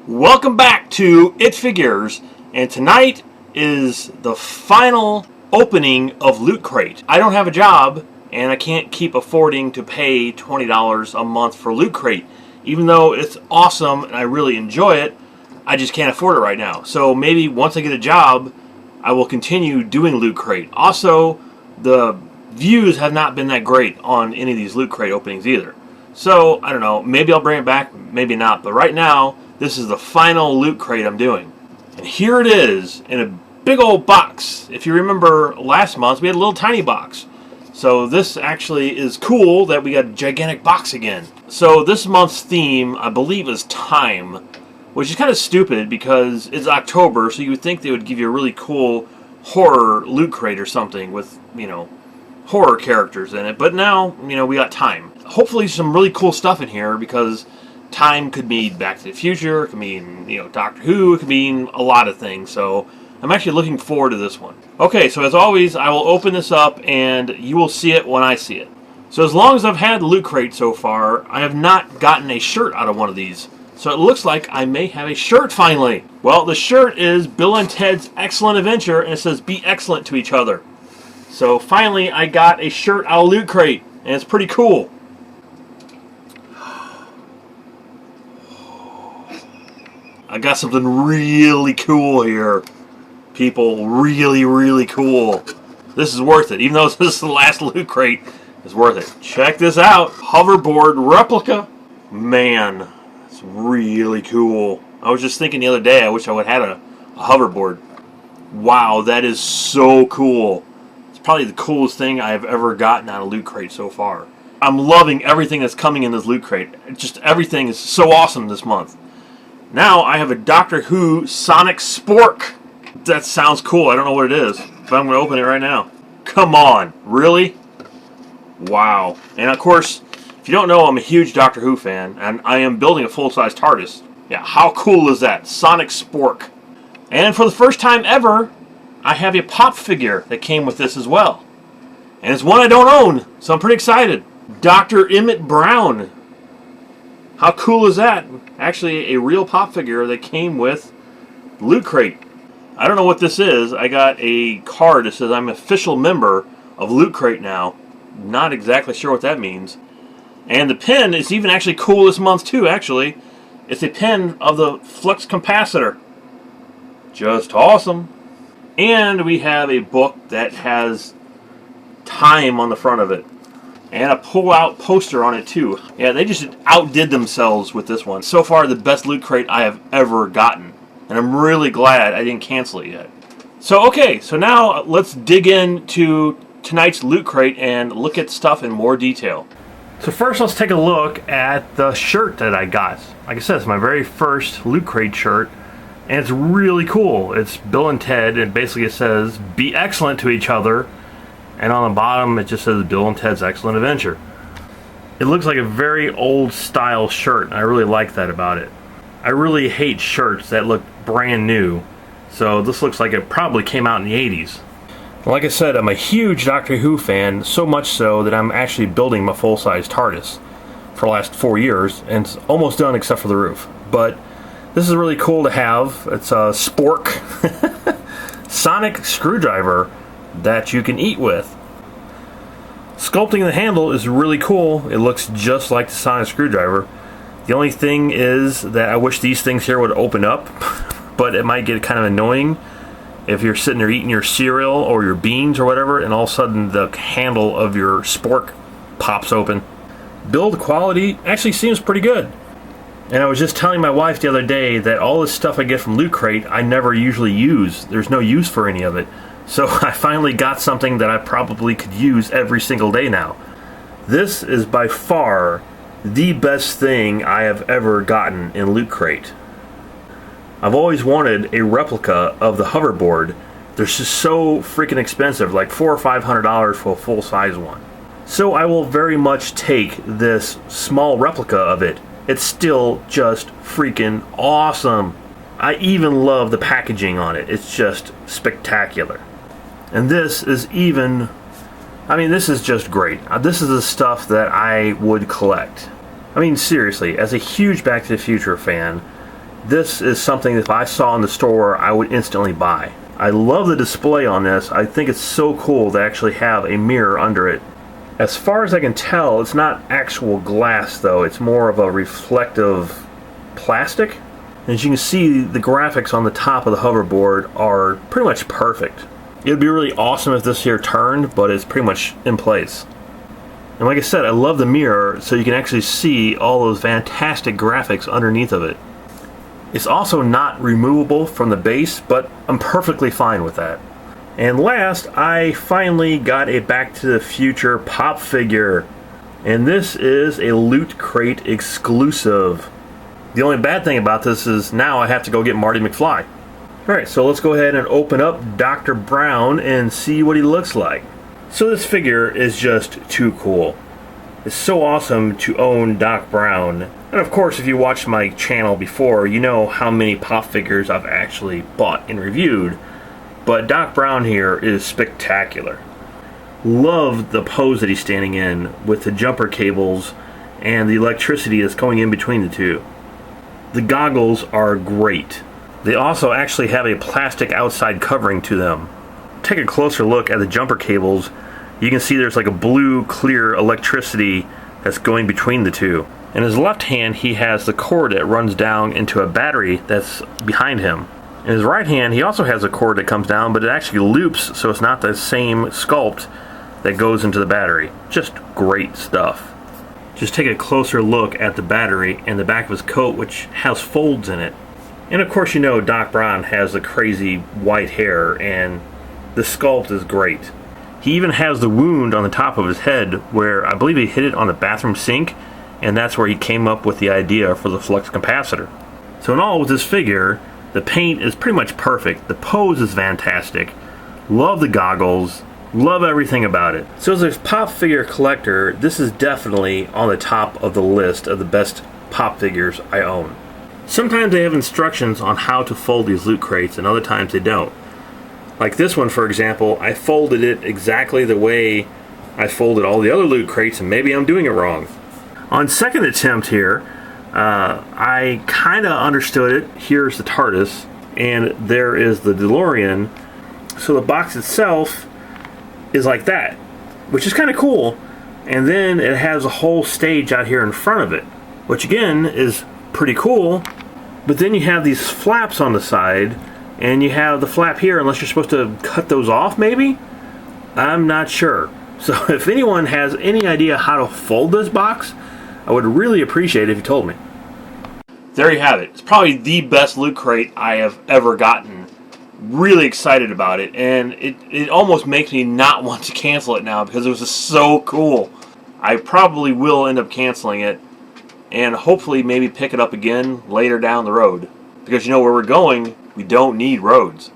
Welcome back to It Figures, and tonight is the final opening of Loot Crate. I don't have a job, and I can't keep affording to pay $20 a month for Loot Crate. Even though it's awesome and I really enjoy it, I just can't afford it right now. So maybe once I get a job, I will continue doing Loot Crate. Also, the views have not been that great on any of these Loot Crate openings either. So, I don't know, maybe I'll bring it back, maybe not. But right now, this is the final Loot Crate I'm doing. And here it is in a big old box. If you remember last month, we had a little tiny box. So this actually is cool that we got a gigantic box again. So this month's theme, I believe, is time. Which is kind of stupid because it's October, so you would think they would give you a really cool horror Loot Crate or something with, horror characters in it. But now, we got time. Hopefully some really cool stuff in here because time could mean Back to the Future, it could mean, Doctor Who, it could mean a lot of things. So I'm actually looking forward to this one. Okay, so as always, I will open this up and you will see it when I see it. So as long as I've had Loot Crate so far, I have not gotten a shirt out of one of these. So it looks like I may have a shirt finally. Well, the shirt is Bill and Ted's Excellent Adventure, and it says be excellent to each other. So finally I got a shirt out of Loot Crate, and it's pretty cool. I got something really cool here. People, really, really cool. This is worth it. Even though this is the last Loot Crate, it's worth it. Check this out. Hoverboard replica. Man, it's really cool. I was just thinking the other day, I wish I would have had a hoverboard. Wow, that is so cool. It's probably the coolest thing I have ever gotten out of Loot Crate so far. I'm loving everything that's coming in this Loot Crate. Just everything is so awesome this month. Now I have a Doctor Who Sonic Spork. That sounds cool. I don't know what it is, but I'm going to open it right now. Come on. Really? Wow. And of course, if you don't know, I'm a huge Doctor Who fan, and I am building a full-size TARDIS. Yeah, how cool is that? Sonic Spork. And for the first time ever, I have a pop figure that came with this as well. And it's one I don't own, so I'm pretty excited. Dr. Emmett Brown. How cool is that? Actually, a real pop figure that came with Loot Crate. I don't know what this is. I got a card that says I'm an official member of Loot Crate now. Not exactly sure what that means. And the pin is even actually cool this month too, actually. It's a pin of the Flux Capacitor. Just awesome. And we have a book that has time on the front of it. And a pull-out poster on it too. Yeah, they just outdid themselves with this one. So far, the best Loot Crate I have ever gotten. And I'm really glad I didn't cancel it yet. So, okay, so now let's dig into tonight's Loot Crate and look at stuff in more detail. So first, let's take a look at the shirt that I got. Like I said, it's my very first Loot Crate shirt. And it's really cool. It's Bill and Ted, and basically it says, be excellent to each other. And on the bottom, it just says Bill and Ted's Excellent Adventure. It looks like a very old style shirt, and I really like that about it. I really hate shirts that look brand new, so this looks like it probably came out in the 80s. Like I said, I'm a huge Doctor Who fan, so much so that I'm actually building my full-size TARDIS for the last 4 years, and it's almost done except for the roof. But this is really cool to have. It's a spork sonic screwdriver that you can eat with. Sculpting the handle is really cool. It looks just like the sonic screwdriver. The only thing is that I wish these things here would open up, but it might get kind of annoying if you're sitting there eating your cereal or your beans or whatever, and all of a sudden the handle of your spork pops open. Build quality actually seems pretty good. And I was just telling my wife the other day that all this stuff I get from Loot Crate I never usually use. There's no use for any of it. So I finally got something that I probably could use every single day now. This is by far the best thing I have ever gotten in Loot Crate. I've always wanted a replica of the hoverboard. They're just so freaking expensive, like $400 or $500 for a full-size one. So I will very much take this small replica of it. It's still just freaking awesome. I even love the packaging on it. It's just spectacular. And this is even, this is just great. This is the stuff that I would collect. I mean, seriously, as a huge Back to the Future fan, This is something that if I saw in the store, I would instantly buy. I love the display on this. I think it's so cool to actually have a mirror under it. As far as I can tell, it's not actual glass though. It's more of a reflective plastic. As you can see, the graphics on the top of the hoverboard are pretty much perfect. It would be really awesome if this here turned, but it's pretty much in place. And like I said, I love the mirror so you can actually see all those fantastic graphics underneath of it. It's also not removable from the base, but I'm perfectly fine with that. And last, I finally got a Back to the Future pop figure. And this is a Loot Crate exclusive. The only bad thing about this is now I have to go get Marty McFly. Alright, so let's go ahead and open up Dr. Brown and see what he looks like. So this figure is just too cool. It's so awesome to own Doc Brown. And of course, if you watched my channel before, you know how many pop figures I've actually bought and reviewed. But Doc Brown here is spectacular. Love the pose that he's standing in with the jumper cables and the electricity that's going in between the two. The goggles are great. They also actually have a plastic outside covering to them. Take a closer look at the jumper cables. You can see there's like a blue clear electricity that's going between the two. In his left hand he has the cord that runs down into a battery that's behind him. In his right hand he also has a cord that comes down, but it actually loops so it's not the same sculpt that goes into the battery. Just great stuff. Just take a closer look at the battery and the back of his coat, which has folds in it. And of course you know Doc Brown has the crazy white hair and the sculpt is great. He even has the wound on the top of his head where I believe he hit it on the bathroom sink, and that's where he came up with the idea for the flux capacitor. So in all, with this figure, the paint is pretty much perfect. The pose is fantastic. Love the goggles. Love everything about it. So as a pop figure collector, this is definitely on the top of the list of the best pop figures I own. Sometimes they have instructions on how to fold these loot crates, and other times they don't. Like this one, for example, I folded it exactly the way I folded all the other loot crates, and maybe I'm doing it wrong. On second attempt here, I kind of understood it. Here's the TARDIS, and there is the DeLorean. So the box itself is like that, which is kind of cool. And then it has a whole stage out here in front of it, which again is pretty cool. But then you have these flaps on the side, and you have the flap here, unless you're supposed to cut those off, maybe? I'm not sure. So if anyone has any idea how to fold this box, I would really appreciate it if you told me. There you have it. It's probably the best loot crate I have ever gotten. Really excited about it, and it almost makes me not want to cancel it now because it was just so cool. I probably will end up canceling it and hopefully maybe pick it up again later down the road. Because you know where we're going, we don't need roads.